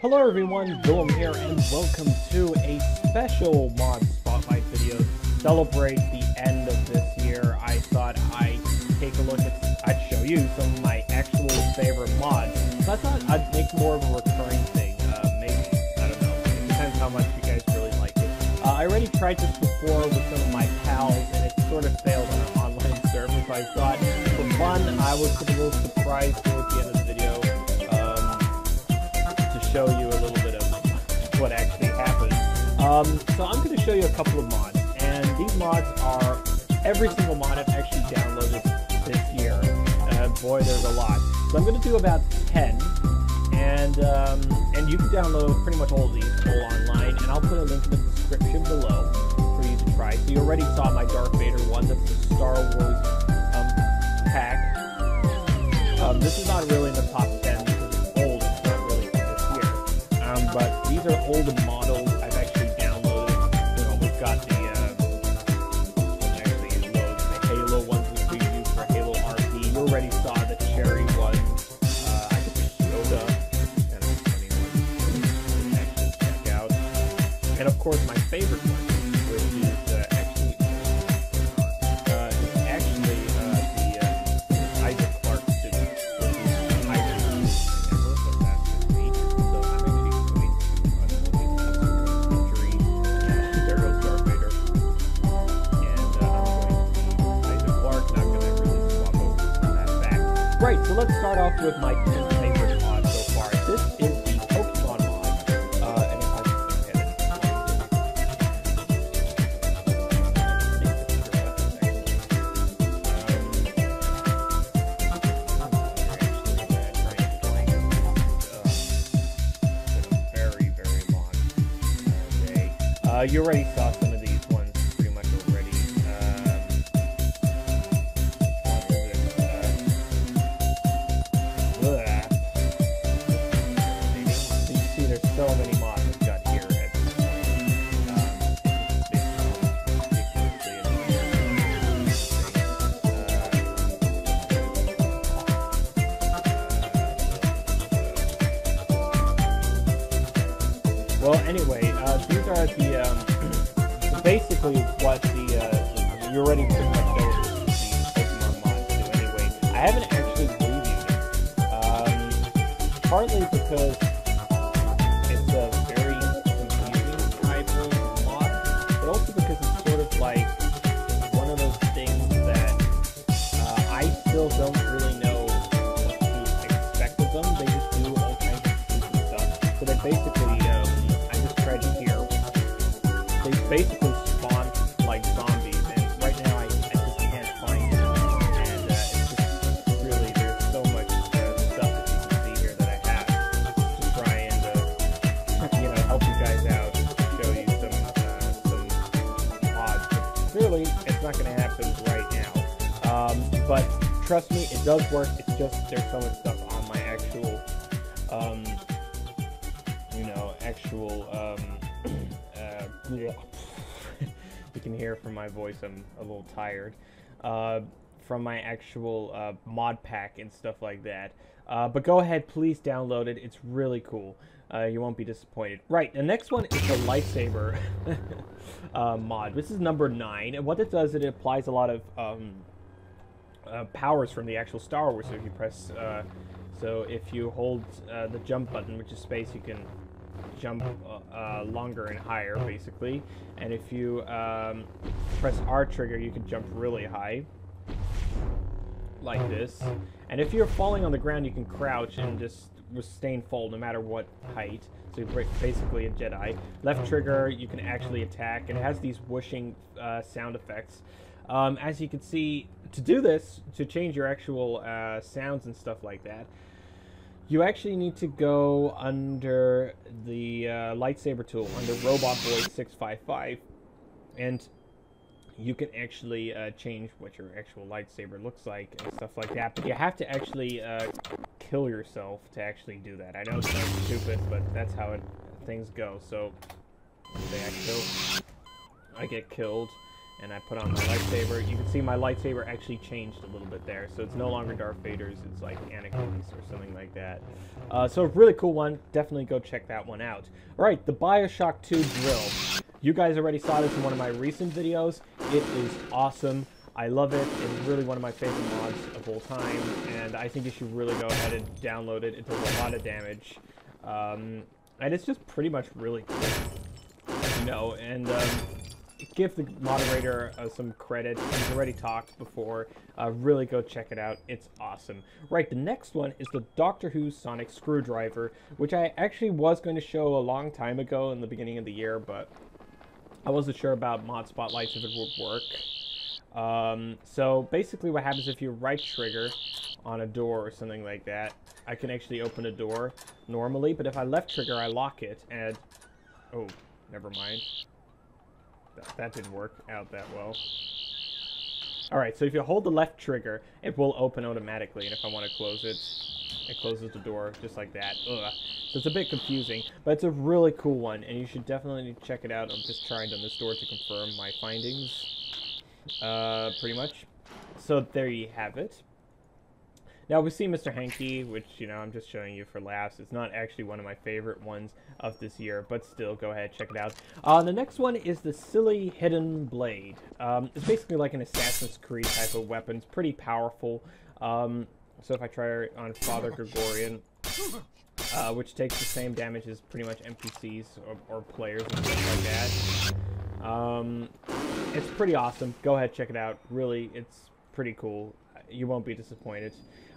Hello everyone, Willem here, and welcome to a special mod spotlight video to celebrate the end of this year. I thought I'd take a look at, I'd show you some of my actual favorite mods. So I thought I'd make more of a recurring thing. Maybe, I don't know, it depends how much you guys really like it. I already tried this before with some of my pals, and it sort of failed on an online server, so I thought for fun, I would put a little surprise here at the end of the video. Show you a little bit of what actually happened. So I'm going to show you a couple of mods, and these mods are every single mod I've actually downloaded this year. Boy, there's a lot. So I'm going to do about 10, and you can download pretty much all of these all online, and I'll put a link in the description below for you to try. So you already saw my Darth Vader one. That's the Star Wars pack. This is not really in the top 10 because it's old. But these are older models I've actually downloaded. You know, we've got the actually loads the Halo ones which we use for Halo RP. You already saw the Cherry ones. I think the Yoda, kind of funny one to actually check out. And of course, my favorite one, which is Right, so let's start off with my 10 favorite mods so far. This is the Pokemon mod, and it has some very, very long day. You already saw some of these ones pretty much already. So many mods I've got here at this point. Well, anyway, these are the basically what you already pretty much know what the Pokemon mods do. Anyway, I haven't actually reviewed it, partly because it's a very confusing type of mod, but also because it's sort of like one of those things that I still don't really know what to expect of them. They just do all kinds of stupid stuff. So they basically, I just tried to hear, they basically spawn like zombies, and right now I just can't find them. And it's just really, there's so much stuff that you can see here that I have to try and help you guys out, show you some odds. But clearly, it's not going to happen right now. But trust me, it does work. It's just there's so much stuff on my actual, you can hear from my voice I'm a little tired. From my actual mod pack and stuff like that. But go ahead, please download it. It's really cool. You won't be disappointed. Right, the next one is the lightsaber mod. This is number 9, and what it does, it applies a lot of powers from the actual Star Wars. So if you press, so if you hold the jump button, which is space, you can jump longer and higher, basically. And if you press R trigger, you can jump really high, like this. And if you're falling on the ground, you can crouch and just sustain fall no matter what height. So you're basically a Jedi. Left trigger, you can actually attack, and it has these whooshing sound effects. As you can see, to do this, to change your actual sounds and stuff like that, you actually need to go under the lightsaber tool, under Robot Boy 655, and you can actually change what your actual lightsaber looks like and stuff like that. But you have to actually kill yourself to actually do that. I know it sounds stupid, but that's how things go. So I get killed, and I put on my lightsaber. You can see my lightsaber actually changed a little bit there, so it's no longer Darth Vader's, it's like Anakin's or something like that. So a really cool one. Definitely go check that one out. Alright, the Bioshock 2 drill. You guys already saw this in one of my recent videos. It is awesome. I love it. It's really one of my favorite mods of all time, and I think you should really go ahead and download it. It does a lot of damage, and it's just pretty much really cool, you know, and give the moderator some credit. He's already talked before. Really go check it out. It's awesome. Right, the next one is the Doctor Who Sonic Screwdriver, which I actually was going to show a long time ago in the beginning of the year, but I wasn't sure about mod spotlights if it would work. So basically what happens if you right trigger on a door or something like that, I can actually open a door normally, but if I left trigger, I lock it, and oh, never mind. That didn't work out that well. Alright, so if you hold the left trigger, it will open automatically, and if I want to close it, it closes the door just like that. Ugh. So it's a bit confusing, but it's a really cool one, and you should definitely check it out. I'm just trying on this door to confirm my findings. Pretty much. So there you have it. Now we see Mr. Hanky, which, you know, I'm just showing you for laughs. It's not actually one of my favorite ones of this year, but still, go ahead, check it out. The next one is the Silly Hidden Blade. It's basically like an Assassin's Creed type of weapon. It's pretty powerful. So if I try it on Father Gregorian, which takes the same damage as pretty much NPCs or players and stuff like that. It's pretty awesome. Go ahead, check it out. Really, it's pretty cool. You won't be disappointed.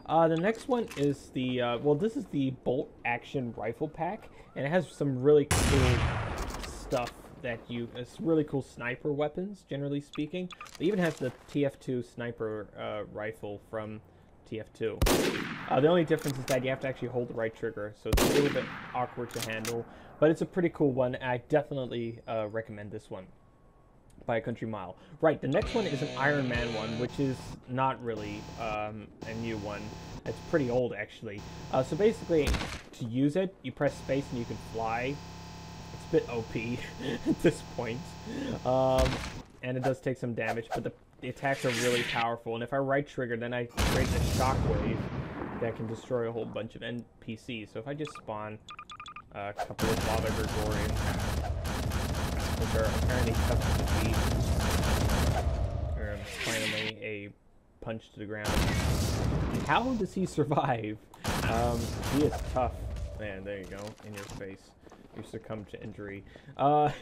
The next one is the, well, this is the bolt action rifle pack, and it has some really cool stuff that it's really cool sniper weapons, generally speaking. It even has the TF2 sniper rifle from TF2. The only difference is that you have to actually hold the right trigger, so it's a little bit awkward to handle, but it's a pretty cool one. I definitely recommend this one by a country mile. Right, the next one is an Iron Man one, which is not really a new one. It's pretty old, actually. So basically, to use it, you press space and you can fly. It's a bit OP at this point. And it does take some damage, but the attacks are really powerful. And if I right trigger, then I create a shockwave that can destroy a whole bunch of NPCs. So if I just spawn a couple of Father Gregorians, which are apparently tough to defeat. Finally, a punch to the ground. How does he survive? He is tough. Man, there you go. In your face. You succumb to injury. Right.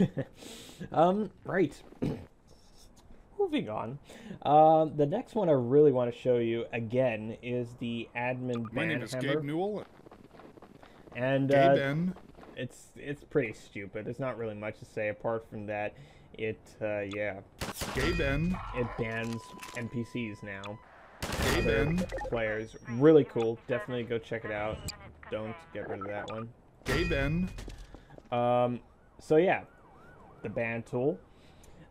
Moving on. The next one I really want to show you, again, is the Admin Bandhammer. My name is Gabe Newell. And, Gabe N. It's pretty stupid. There's not really much to say apart from that. Yeah. Gabe N. It bans NPCs now. Gabe N. Players. Really cool. Definitely go check it out. Don't get rid of that one. Gabe N. So yeah, the ban tool.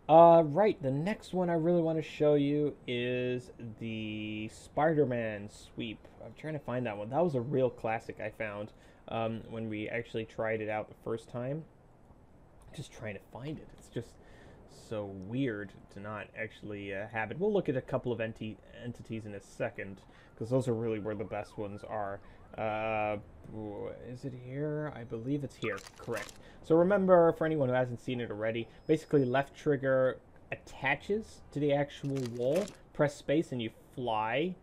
Right, the next one I really want to show you is the Spider-Man sweep. I'm trying to find that one. That was a real classic I found when we actually tried it out the first time. Just trying to find it. It's just so weird to not actually have it. We'll look at a couple of entities in a second, because those are really where the best ones are. Is it here? I believe it's here. Correct. So remember, for anyone who hasn't seen it already, basically left trigger attaches to the actual wall, press space and you fly,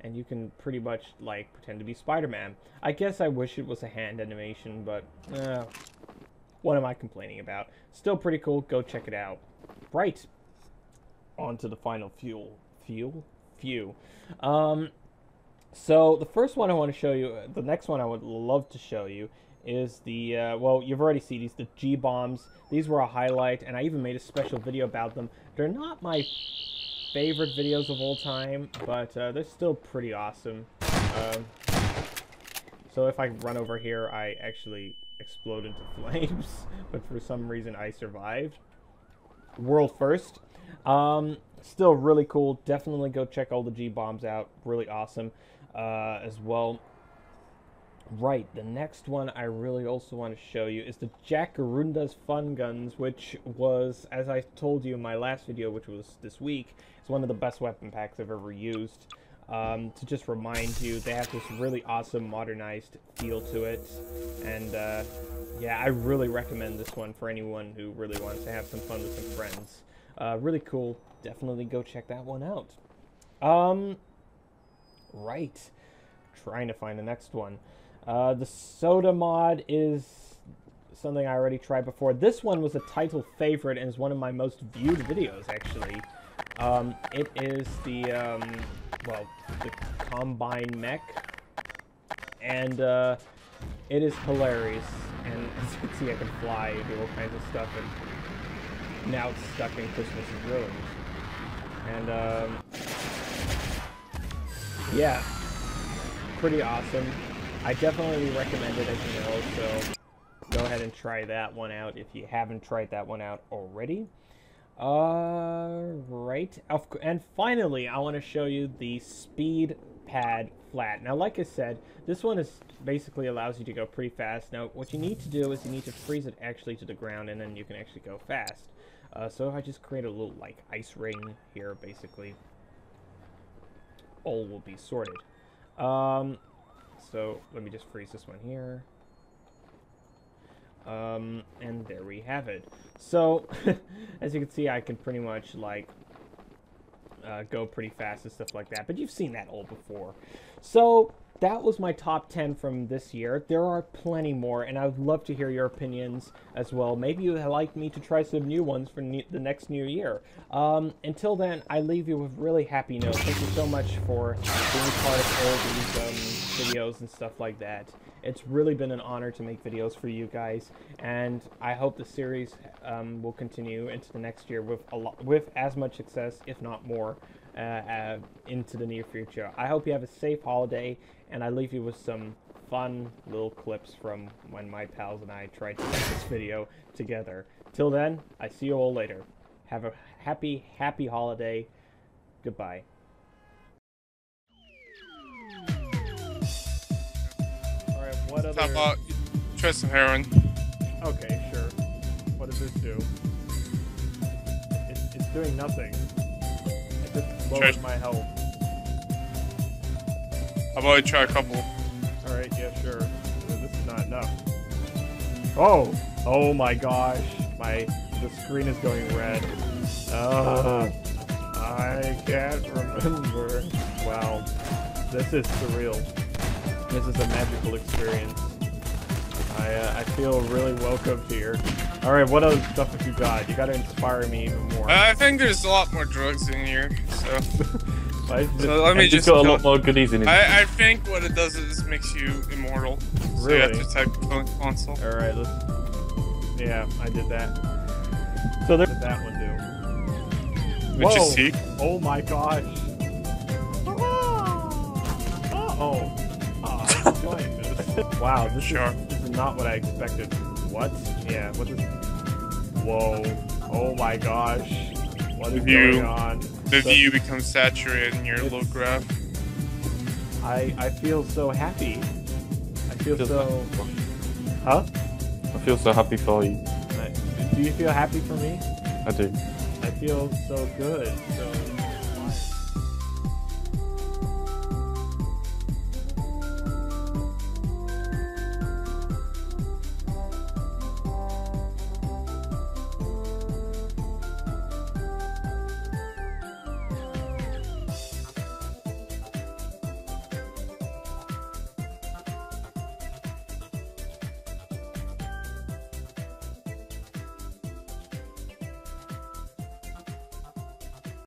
and you can pretty much like pretend to be Spider-Man. I guess I wish it was a hand animation, but what am I complaining about? Still pretty cool. Go check it out. Right. On to the final few. So the first one I want to show you, the next one I would love to show you is the, well, you've already seen these, the G-bombs. These were a highlight, and I even made a special video about them. They're not my favorite videos of all time, but they're still pretty awesome. So if I run over here, I actually explode into flames, but for some reason I survived. World first. Still really cool. Definitely go check all the G-bombs out. Really awesome as well. Right, the next one I really also want to show you is the Jacarunda's Fun Guns, which was, as I told you in my last video, which was this week, is one of the best weapon packs I've ever used. To just remind you, they have this really awesome modernized feel to it, and yeah, I really recommend this one for anyone who really wants to have some fun with some friends. Really cool. Definitely go check that one out. Right. Trying to find the next one. The soda mod is something I already tried before. This one was a title favorite and is one of my most viewed videos, actually. It is the, well, the Combine Mech. And, it is hilarious. And as you can see, I can fly, do all kinds of stuff, and now it's stuck in Christmas's ruins. And, yeah, pretty awesome. I definitely recommend it, as you know, so go ahead and try that one out if you haven't tried that one out already. Right. And finally, I want to show you the Speed Pad Flat. Now, like I said, this one is basically allows you to go pretty fast. Now, what you need to do is you need to freeze it actually to the ground, and then you can actually go fast. So if I just create a little, like, ice ring here, basically, all will be sorted. So let me just freeze this one here. And there we have it. So, as you can see, I can pretty much, like, go pretty fast and stuff like that. But you've seen that all before. So, that was my top 10 from this year. There are plenty more, and I would love to hear your opinions as well. Maybe you would like me to try some new ones for the next new year. Until then, I leave you with really happy notes. Thank you so much for being part of all these videos and stuff like that. It's really been an honor to make videos for you guys, and I hope the series will continue into the next year with as much success, if not more, into the near future. I hope you have a safe holiday, and I leave you with some fun little clips from when my pals and I tried to make this video together. Till then, I see you all later. Have a happy, happy holiday. Goodbye. Alright, what other... How about try some heroin? Okay, sure. What does this do? It's doing nothing. It just lowers my health. How about I try a couple? Alright, yeah, sure. This is not enough. Oh! Oh my gosh. The screen is going red. I can't remember. Wow. This is surreal. This is a magical experience. I feel really welcomed here. Alright, what other stuff have you got? You gotta inspire me even more. I think there's a lot more drugs in here, so... So let me just got a lot more goodies in it. I think what it does is makes you immortal. So really? you have to type console. Alright, let's... Yeah, I did that. So what did that one do? Which is seek. Oh my gosh. Uh-oh. Oh, I'm enjoying this. Wow, this is not what I expected. What? Yeah, what is... Whoa. Oh my gosh. What is going on? The view becomes saturated in your low graph. I feel so happy. I feel so... Huh? I feel so happy for you. Do you feel happy for me? I do. I feel so good. So